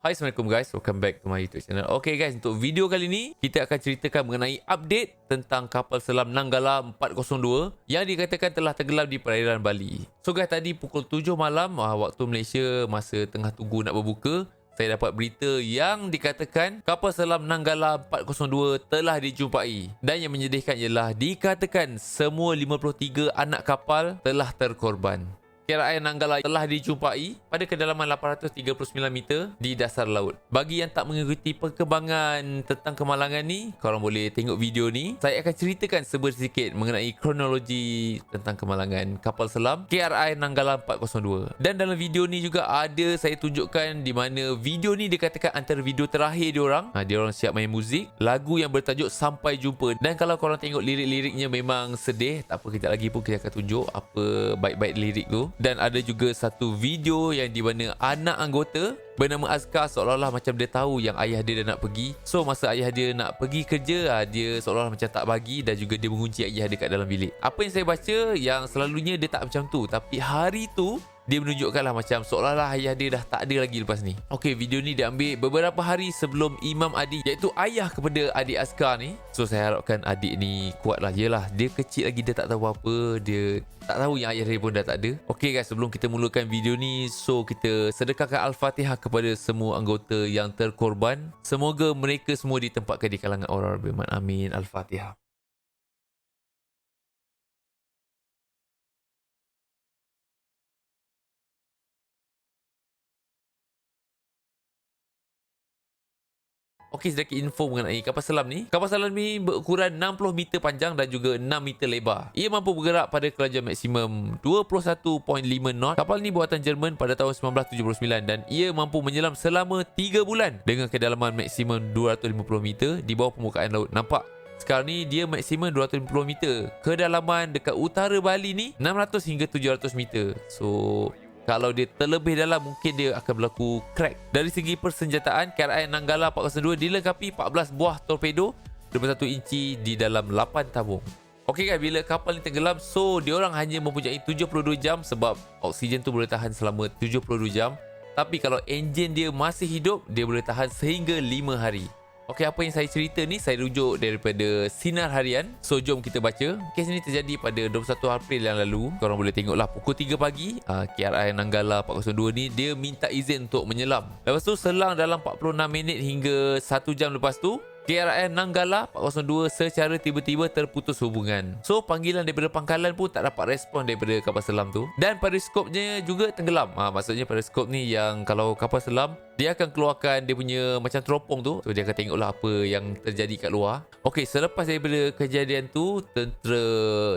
Hai, Assalamualaikum guys. Welcome back to my YouTube channel. Okay guys, untuk video kali ni kita akan ceritakan mengenai update tentang kapal selam Nanggala 402 yang dikatakan telah tenggelam di perairan Bali. So guys, tadi pukul 7 malam waktu Malaysia, masa tengah tunggu nak berbuka, saya dapat berita yang dikatakan kapal selam Nanggala 402 telah dijumpai. Dan yang menyedihkan ialah dikatakan semua 53 anak kapal telah terkorban. KRI Nanggala telah dijumpai pada kedalaman 839 meter di dasar laut. Bagi yang tak mengikuti perkembangan tentang kemalangan ni, korang boleh tengok video ni. Saya akan ceritakan sedikit mengenai kronologi tentang kemalangan kapal selam KRI Nanggala 402. Dan dalam video ni juga ada saya tunjukkan di mana video ni dikatakan antara video terakhir diorang. Diorang siap main muzik, lagu yang bertajuk Sampai Jumpa. Dan kalau korang tengok lirik-liriknya memang sedih. Tak apa, kejap lagi pun kita akan tunjuk apa baik-baik lirik tu. Dan ada juga satu video yang di mana anak anggota bernama Azkar seolah-olah macam dia tahu yang ayah dia dah nak pergi. So masa ayah dia nak pergi kerja, dia seolah-olah macam tak bagi dan juga dia mengunci ayah dia kat dalam bilik. Apa yang saya baca, yang selalunya dia tak macam tu, tapi hari tu dia menunjukkanlah macam seolah-olah ayah dia dah tak ada lagi lepas ni. Okey, video ni diambil beberapa hari sebelum Imam Adi, iaitu ayah kepada adik Azkar ni. So saya harapkan adik ni kuatlah. Yelah, dia kecil lagi, dia tak tahu apa, dia tak tahu yang ayah dia pun dah tak ada. Okey guys, sebelum kita mulakan video ni, so kita sedekahkan Al-Fatihah kepada semua anggota yang terkorban. Semoga mereka semua ditempatkan di kalangan orang beriman. Amin. Al-Fatihah. Okey, sedikit info mengenai kapal selam ni. Kapal selam ni berukuran 60 meter panjang dan juga 6 meter lebar. Ia mampu bergerak pada kelajuan maksimum 21.5 knot. Kapal ni buatan Jerman pada tahun 1979 dan ia mampu menyelam selama 3 bulan dengan kedalaman maksimum 250 meter di bawah permukaan laut. Nampak? Sekarang ni dia maksimum 250 meter. Kedalaman dekat utara Bali ni 600 hingga 700 meter. So kalau dia terlebih dalam, mungkin dia akan berlaku crack. Dari segi persenjataan, KRI Nanggala 402 dilengkapi 14 buah torpedo 21 inci di dalam 8 tabung. Okey kan, bila kapal ni tenggelam, so diorang hanya mempunyai 72 jam sebab oksigen tu boleh tahan selama 72 jam. Tapi kalau enjin dia masih hidup, dia boleh tahan sehingga 5 hari. Okey, apa yang saya cerita ni saya rujuk daripada Sinar Harian. So jom kita baca. Kes ni terjadi pada 21 April yang lalu. Korang boleh tengoklah pukul 3 pagi. KRI Nanggala 402 ni dia minta izin untuk menyelam. Lepas tu selang dalam 46 minit hingga 1 jam lepas tu, KRI Nanggala 402 secara tiba-tiba terputus hubungan. So panggilan daripada pangkalan pun tak dapat respon daripada kapal selam tu. Dan periskopnya juga tenggelam. Maksudnya periskop ni yang kalau kapal selam, dia akan keluarkan dia punya macam teropong tu. So dia akan tengoklah apa yang terjadi kat luar. Okey, selepas daripada kejadian tu, tentera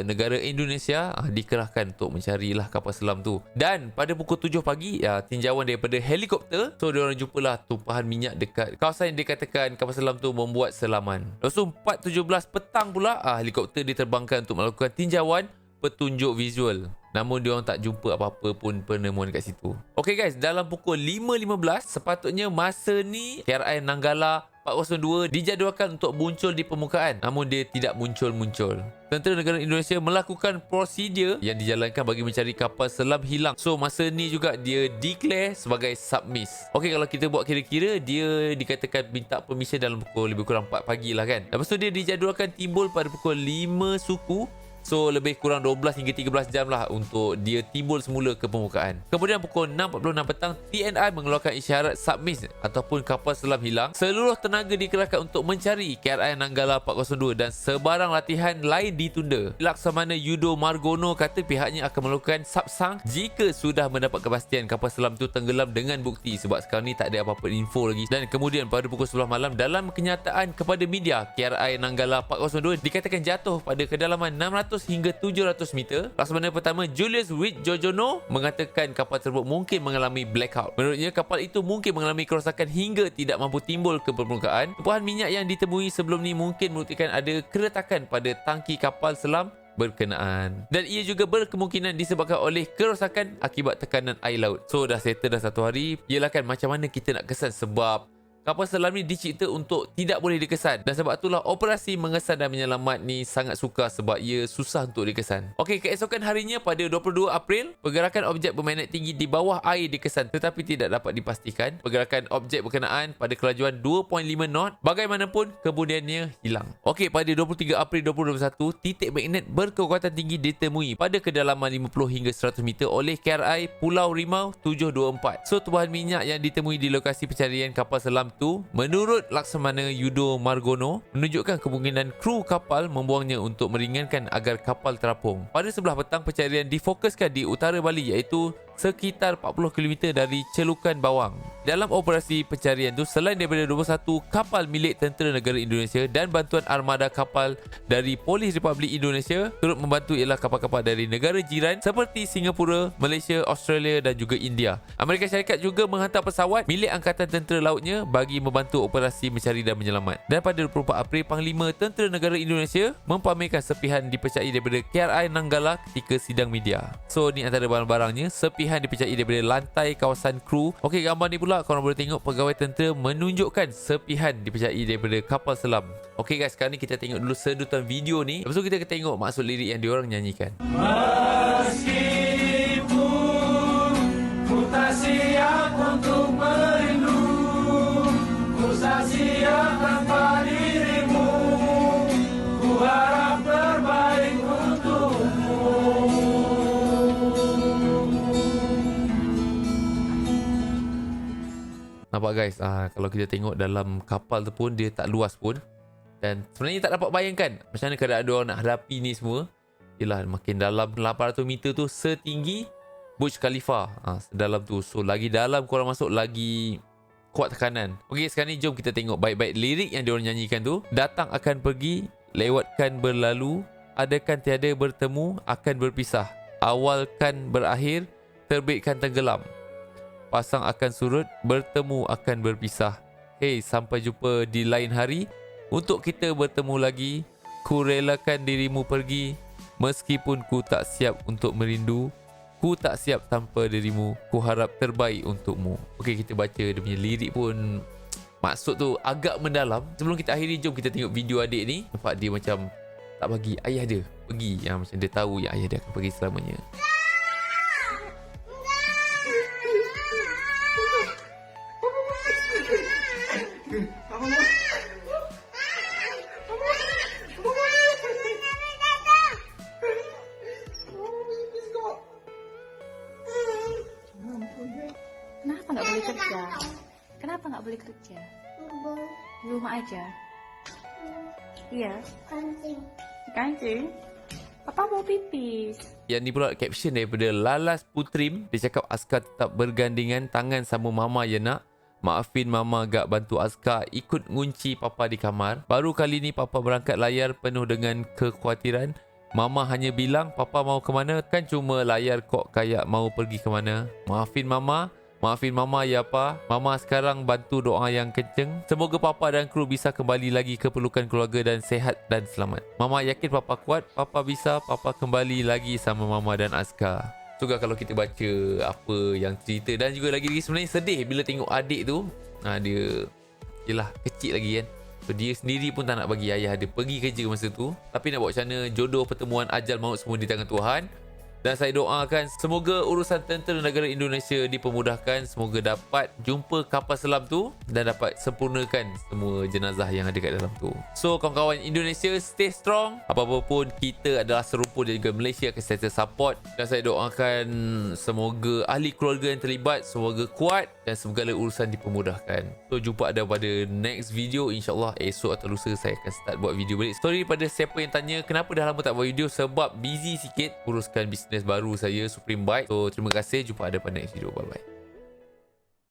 negara Indonesia dikerahkan untuk mencarilah kapal selam tu. Dan pada pukul 7 pagi, tinjauan daripada helikopter, so diorang jumpalah tumpahan minyak dekat kawasan yang dikatakan kapal selam tu membuat selaman. Lepas tu 4.17 petang pula, helikopter diterbangkan untuk melakukan tinjauan petunjuk visual. Namun diorang tak jumpa apa-apa pun penemuan kat situ. Okey guys, dalam pukul 5.15 sepatutnya masa ni KRI Nanggala 402 dijadualkan untuk muncul di permukaan. Namun dia tidak muncul-muncul. Tentera negara Indonesia melakukan prosedur yang dijalankan bagi mencari kapal selam hilang. So masa ni juga dia declare sebagai submiss. Okey, kalau kita buat kira-kira, dia dikatakan minta permission dalam pukul lebih kurang 4 pagi lah kan. Lepas tu dia dijadualkan timbul pada pukul 5 suku. So lebih kurang 12 hingga 13 jam lah untuk dia timbul semula ke permukaan. Kemudian pukul 6.46 petang, TNI mengeluarkan isyarat submiss ataupun kapal selam hilang. Seluruh tenaga dikerahkan untuk mencari KRI Nanggala 402 dan sebarang latihan lain ditunda. Laksamana Yudo Margono kata pihaknya akan melakukan subsang jika sudah mendapat kepastian kapal selam tu tenggelam dengan bukti. Sebab sekarang ni tak ada apa-apa info lagi. Dan kemudian pada pukul 11 malam, dalam kenyataan kepada media, KRI Nanggala 402 dikatakan jatuh pada kedalaman 600 hingga 700 meter. Laksamana pertama Julius Widjojono mengatakan kapal tersebut mungkin mengalami blackout. Menurutnya kapal itu mungkin mengalami kerosakan hingga tidak mampu timbul ke permukaan. Tumpahan minyak yang ditemui sebelum ni mungkin membuktikan ada keretakan pada tangki kapal selam berkenaan. Dan ia juga berkemungkinan disebabkan oleh kerosakan akibat tekanan air laut. So dah settle dah 1 hari. Yelah kan, macam mana kita nak kesan sebab kapal selam ni dicipta untuk tidak boleh dikesan. Dan sebab itulah operasi mengesan dan menyelamat ni sangat sukar sebab ia susah untuk dikesan. Okey, keesokan harinya pada 22 April, pergerakan objek bermagnet tinggi di bawah air dikesan tetapi tidak dapat dipastikan. Pergerakan objek berkenaan pada kelajuan 2.5 knot bagaimanapun kemudiannya hilang. Okey, pada 23 April 2021, titik magnet berkekuatan tinggi ditemui pada kedalaman 50 hingga 100 meter oleh KRI Pulau Rimau 724. So, tubuhan minyak yang ditemui di lokasi pencarian kapal selam tu, menurut Laksamana Yudo Margono, menunjukkan kemungkinan kru kapal membuangnya untuk meringankan agar kapal terapung. Pada sebelah petang, pencarian difokuskan di utara Bali iaitu sekitar 40 km dari Celukan Bawang. Dalam operasi pencarian tu, selain daripada 21 kapal milik Tentera Negara Indonesia dan bantuan armada kapal dari Polis Republik Indonesia, turut membantu ialah kapal-kapal dari negara jiran seperti Singapura, Malaysia, Australia dan juga India. Amerika Syarikat juga menghantar pesawat milik Angkatan Tentera Lautnya bagi membantu operasi mencari dan menyelamat. Dan pada 24 April, Panglima Tentera Negara Indonesia mempamerkan serpihan dipecahai daripada KRI Nanggala ketika sidang media. So, ni antara barang-barangnya. Serpihan dipecahai daripada lantai kawasan kru. Okey, gambar ni pula korang boleh tengok pegawai tentera menunjukkan serpihan dipecahai daripada kapal selam. Okey guys, sekarang ni kita tengok dulu sedutan video ni. Lepas tu kita akan tengok maksud lirik yang diorang nyanyikan. Meskipun ku tak siap untuk merindu, ku tak siap tanpa dirimu, ku harap terbaik untukmu. Nampak guys, kalau kita tengok dalam kapal tu pun dia tak luas pun. Dan sebenarnya tak dapat bayangkan macam mana keadaan diorang nak hadapi ni semua. Yelah, makin dalam 800 meter tu setinggi Burj Khalifa. Sedalam tu. So lagi dalam korang masuk lagi kuat tekanan. Okey, sekarang ni jom kita tengok baik-baik lirik yang diorang nyanyikan tu. Datang akan pergi, lewatkan berlalu, adakan tiada bertemu, akan berpisah. Awalkan berakhir, terbitkan tenggelam. Pasang akan surut, bertemu akan berpisah. Hey, sampai jumpa di lain hari. Untuk kita bertemu lagi, ku relakan dirimu pergi. Meskipun ku tak siap untuk merindu, ku tak siap tanpa dirimu, ku harap terbaik untukmu. Okey, kita baca dia punya lirik pun maksud tu agak mendalam. Sebelum kita akhiri, jom kita tengok video adik ni. Nampak dia macam tak bagi ayah dia pergi. Yang macam dia tahu yang ayah dia akan pergi selamanya. Kenapa nggak boleh kerja? Kenapa nggak boleh kerja? Di rumah aja. Iya. Kancing. Papa mau pipis. Yang ni pula caption daripada Lalas Putrim. Dia cakap askar tetap bergandingan tangan sama mama ya nak. Maafin mama gak bantu askar ikut ngunci papa di kamar. Baru kali ni papa berangkat layar penuh dengan kekhawatiran. Mama hanya bilang papa mau ke mana, kan cuma layar kok kayak mau pergi ke mana. Maafin mama ya pa. Mama sekarang bantu doa yang kenceng. Semoga papa dan kru bisa kembali lagi ke pelukan keluarga dan sehat dan selamat. Mama yakin papa kuat, papa bisa, papa kembali lagi sama mama dan askar. Juga kalau kita baca apa yang cerita dan juga lagi sebenarnya sedih bila tengok adik tu. Dia yelah kecil lagi kan. So dia sendiri pun tak nak bagi ayah dia pergi kerja masa tu. Tapi nak buat macam mana, jodoh, pertemuan, ajal, maut semua di tangan Tuhan. Dan saya doakan semoga urusan Tentera Negara Indonesia dipermudahkan. Semoga dapat jumpa kapal selam tu dan dapat sempurnakan semua jenazah yang ada kat dalam tu. So kawan-kawan Indonesia, stay strong. Apa-apa pun kita adalah serumpun dan juga Malaysia akan sentiasa support. Dan saya doakan semoga ahli keluarga yang terlibat semoga kuat dan segala urusan dipermudahkan. So jumpa ada pada next video. InsyaAllah esok atau lusa saya akan start buat video balik. Story pada siapa yang tanya kenapa dah lama tak buat video, sebab busy sikit uruskan bisnes baru saya, Supreme Bike. So terima kasih, jumpa ada pada next video. Bye bye.